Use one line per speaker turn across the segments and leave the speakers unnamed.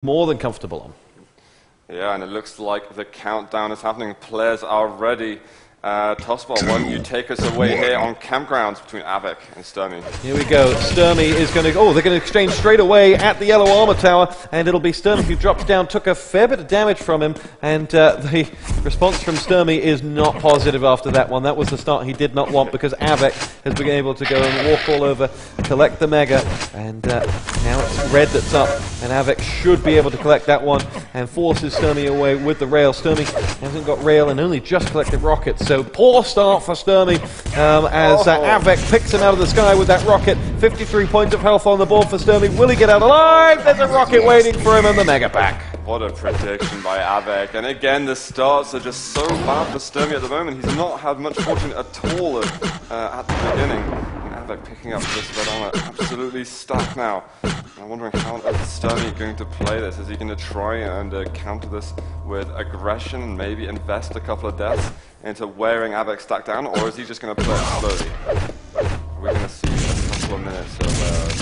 more than comfortable on.
Yeah, and it looks like the countdown is happening. Players are ready. Tosspot, why don't you take us away here on campgrounds between Av3k and Stermy?
Here we go. Stermy is going to... Oh, they're going to exchange straight away at the yellow armor tower, and it'll be Stermy who drops down, took a fair bit of damage from him, and the response from Stermy is not positive after that one. That was the start he did not want, because Av3k has been able to go and walk all over, collect the Mega, and now it's red that's up, and Av3k should be able to collect that one and forces Stermy away with the rail. Stermy hasn't got rail and only just collected rockets. So poor start for Stermy as Av3k picks him out of the sky with that rocket. 53 points of health on the board for Stermy. Will he get out alive? There's a rocket waiting for him in the Mega Pack.
What a prediction by Av3k. And again, the starts are just so bad for Stermy at the moment. He's not had much fortune at all at the beginning. And Av3k picking up this red armor absolutely stuck now. I'm wondering how on earth is Stermy going to play this. Is he going to try and counter this with aggression and maybe invest a couple of deaths into wearing Av3k stack down, or is he just going to play it slowly? We're going to see a couple of minutes of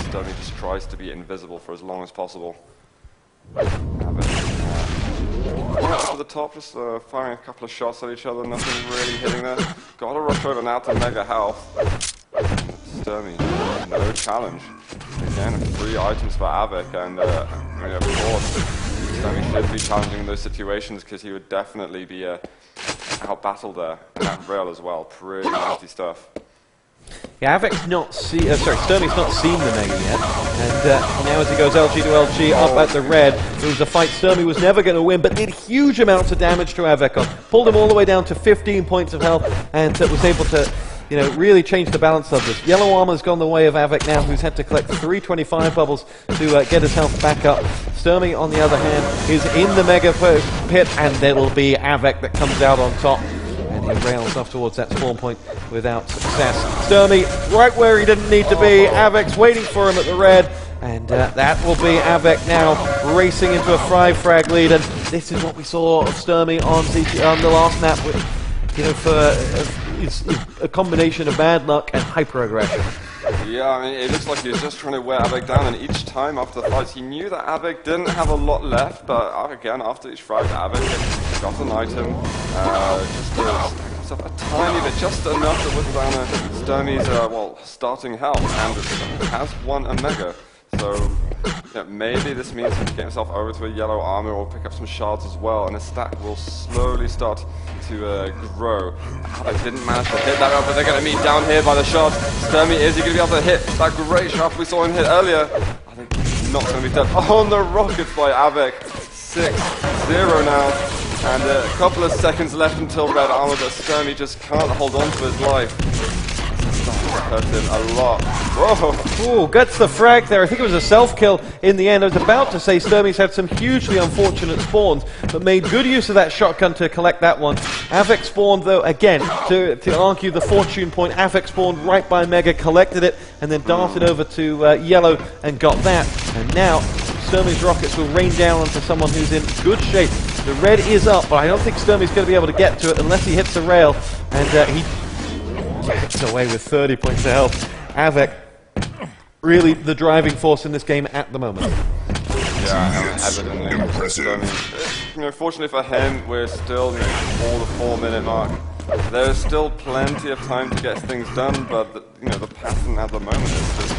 Stermy just tries to be invisible for as long as possible. Av3k up to the top, just firing a couple of shots at each other, nothing really hitting there. Got to rush over now to Mega Health. Stermy, no challenge. Again, 3 items for Av3k, and I mean, of course, Stermy should be challenging those situations because he would definitely be out-battled there, and that rail as well. Pretty nasty stuff.
Yeah, Av3k's not Stermy's not seen the Mega yet, and now as he goes LG to LG up at the red, it was a fight Stermy was never going to win, but did huge amounts of damage to Av3k. Pulled him all the way down to 15 points of health, and was able to, you know, really change the balance of this. Yellow armor's gone the way of Av3k now, who's had to collect 325 bubbles to get his health back up. Stermy, on the other hand, is in the Mega pit, and it'll be Av3k that comes out on top. And he rails off towards that spawn point without success. Stermy, right where he didn't need to be. Av3k's waiting for him at the red. And that will be Av3k now racing into a 5-frag lead. And this is what we saw of Stermy on the last map. You know, for a combination of bad luck and hyper-aggression.
Yeah, I mean, it looks like he was just trying to wear Av3k down, and each time after the fights, he knew that Av3k didn't have a lot left, but again, after each frag, Av3k got an item, just to stack himself a tiny bit, just enough to whittle down Stermy's, starting health, and has won a Mega. So, yeah, maybe this means he can get himself over to a yellow armor or pick up some shards as well, and his stack will slowly start to grow. Av3k didn't manage to hit that up, but they're going to meet down here by the shards. Stermy, is he going to be able to hit that great shot we saw him hit earlier? I think he's not going to be dead. On the rockets by Av3k. 6-0 now, and a couple of seconds left until red armor, but Stermy just can't hold on to his life. Hurt him a lot. Whoa!
Ooh, gets the frag there. I think it was a self-kill in the end. I was about to say Stermy's had some hugely unfortunate spawns, but made good use of that shotgun to collect that one. Av3k spawned, though, again, to argue the fortune point. Av3k spawned right by Mega, collected it, and then darted over to yellow and got that. And now Stermy's rockets will rain down onto someone who's in good shape. The red is up, but I don't think Stermy's going to be able to get to it unless he hits a rail, and he gets away with 30 points of health. Av3k, really the driving force in this game at the moment.
Yeah, evidently. You know, fortunately for him, we're still all the 4-minute mark. There's still plenty of time to get things done, but the pattern at the moment is just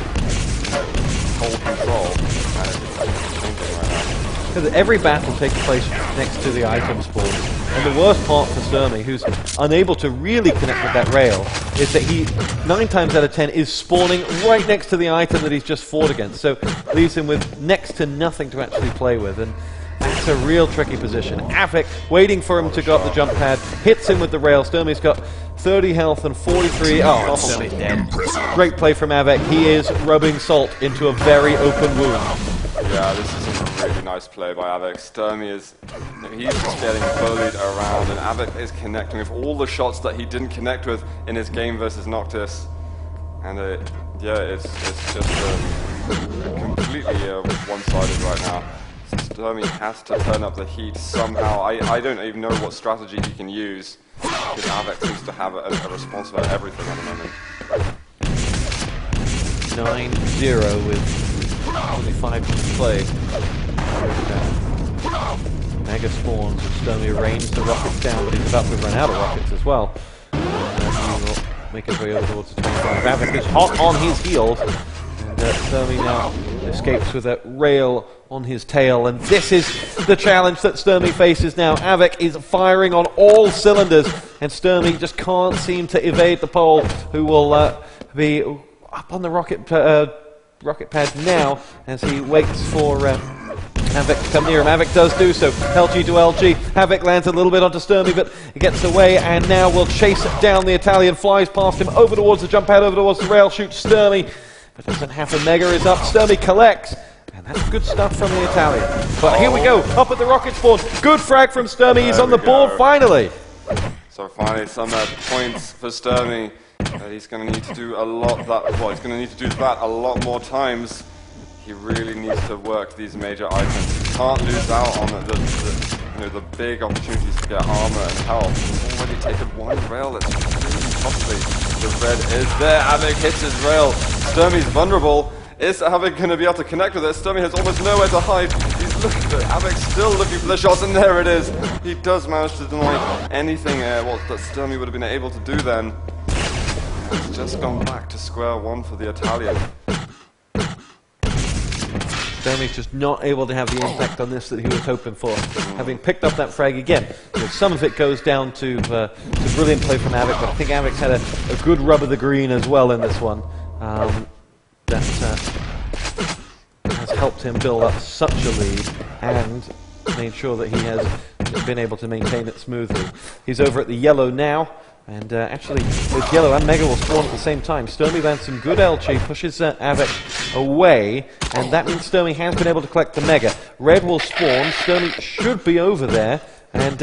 hold control, and it's changing right now.
Because every battle takes place next to the item spawn. And the worst part for Stermy, who's unable to really connect with that rail, is that he, 9 times out of 10, is spawning right next to the item that he's just fought against. So leaves him with next to nothing to actually play with. And that's a real tricky position. Av3k waiting for him to go up the jump pad, hits him with the rail. Stermy's got 30 health and 43. Oh, Stermy's dead. Great play from Av3k. He is rubbing salt into a very open wound.
Yeah, this is a really nice play by Av3k. Stermy he's just getting bullied around, and Av3k is connecting with all the shots that he didn't connect with in his game versus Noctis. And yeah, it's just completely one-sided right now. Stermy has to turn up the heat somehow. I don't even know what strategy he can use, because Av3k seems to have a response for everything at the moment.
9-0 with only 5 minutes to play. Mega spawns, and Stermy rains the rockets down, but he's about to run out of rockets as well. And he will make his way over towards the 25. Av3k is hot on his heels, and Stermy now escapes with a rail on his tail, and this is the challenge that Stermy faces now. Av3k is firing on all cylinders, and Stermy just can't seem to evade the pole, who will be up on the rocket pad now as he waits for Av3k to come near him. Av3k does do so. LG to LG. Av3k lands a little bit onto Stermy, but he gets away and now will chase down the Italian. Flies past him over towards the jump pad, over towards the rail, shoots Stermy, but doesn't happen. Mega is up. Stermy collects. And that's good stuff from the Italian. But here we go, up at the rocket spawn. Good frag from Stermy. He's on the board finally.
So finally some points for Stermy. He's going to need to do a lot he's going to need to do that a lot more times. He really needs to work these major items. He can't lose out on the big opportunities to get armor and health. He's already taken one rail. That's really costly. The red is there. Av3k hits his rail. Stermy's vulnerable. Is Av3k going to be able to connect with it? Stermy has almost nowhere to hide. He's looking for it. Av3k still looking for the shots, and there it is. He does manage to deny anything that Stermy would have been able to do then. He's just gone back to square one for the Italian.
Stermy's just not able to have the impact on this that he was hoping for. Having picked up that frag again, some of it goes down to brilliant play from Av3k, but I think Av3k's had a good rub of the green as well in this one. That has helped him build up such a lead and made sure that he has been able to maintain it smoothly. He's over at the yellow now, and actually both yellow and Mega will spawn at the same time. Stermy lands some good LG, pushes Av3k away, and that means Stermy has been able to collect the Mega. Red will spawn. Stermy should be over there, and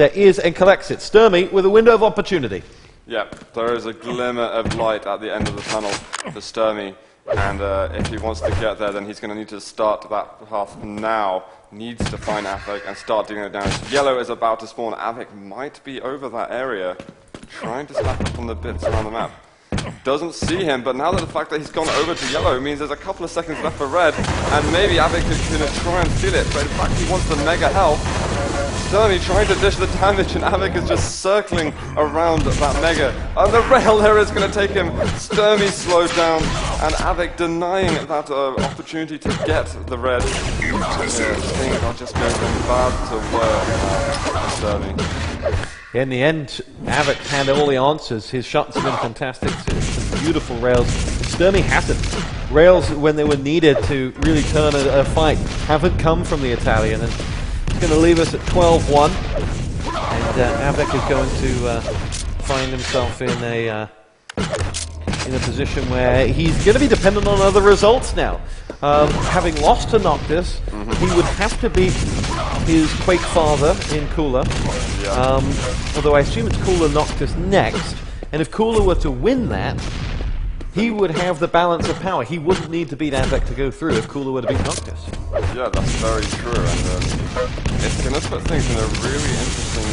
collects it. Stermy with a window of opportunity.
Yep, there is a glimmer of light at the end of the tunnel for Stermy. And if he wants to get there, then he's going to need to start that path now. Needs to find Av3k and start doing the damage. Yellow is about to spawn. Av3k might be over that area, trying to stack up on the bits around the map. Doesn't see him, but now that the fact that he's gone over to yellow means there's a couple of seconds left for red, and maybe Av3k is going to try and steal it, but in fact he wants the Mega health. Stermy trying to dish the damage, and Av3k is just circling around that Mega. And the rail there is going to take him. Stermy slowed down, and Av3k denying that opportunity to get the red. Things are just going from bad to worse for Stermy.
In the end, Av3k had all the answers. His shots have been fantastic. Some beautiful rails. Stermy hasn't. Rails, when they were needed to really turn a fight, haven't come from the Italian. And it's going to leave us at 12-1. And Av3k is going to find himself in a position where he's going to be dependent on other results now. Having lost to Noctis, he would have to beat his Quake father in Cooler. Although I assume it's Cooler Noctis next, and if Cooler were to win that, he would have the balance of power. He wouldn't need to beat Av3k to go through if Cooler were to beat Noctis.
Yeah, that's very true, and it's going to put things in a really interesting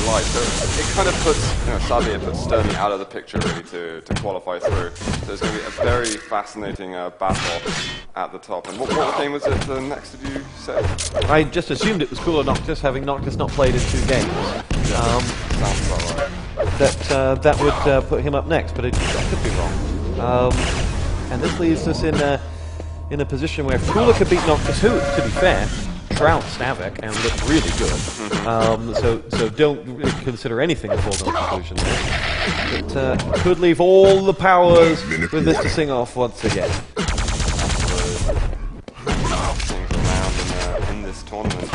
light. So it kind of puts, sadly it puts Stermy out of the picture really to qualify through. So it's going to be a very fascinating battle at the top. And what game was it next, did you say?
I just assumed it was Cooler Noctis, having Noctis not played in 2 games.
Sounds about right.
That would put him up next, but that could be wrong. And this leaves us in a position where if Cooler could beat Noctis, who, to be fair, trounced Av3k and looked really good. So don't really consider anything a foregone conclusion there. But could leave all the powers with this to sing off once again.
Things around in this tournament.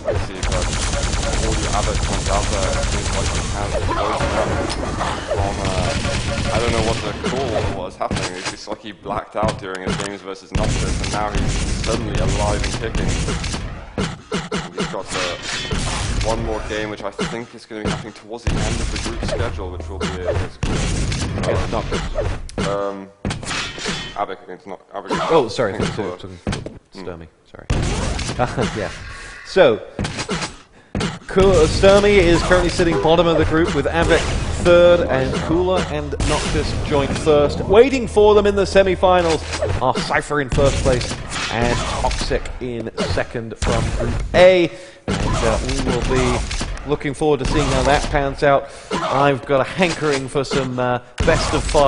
Let's see, but all the other comes out there, it seems like he has woken up from I don't know what to call what was happening. It's just like he blacked out during his games versus Noctis, and now he's suddenly alive and kicking. He's got one more game, which I think is going to be happening towards the end of the group schedule, which will be against
Noctis.
Av3k against Noctis.
Oh, sorry, Stermy. Sorry. Yeah. So, Stermy is currently sitting bottom of the group with Av3k third, and Cooler and Noctis joint first. Waiting for them in the semi-finals are Cypher in first place and Tox FACEIT in second from Group A. And we will be looking forward to seeing how that pans out. I've got a hankering for some best of 5.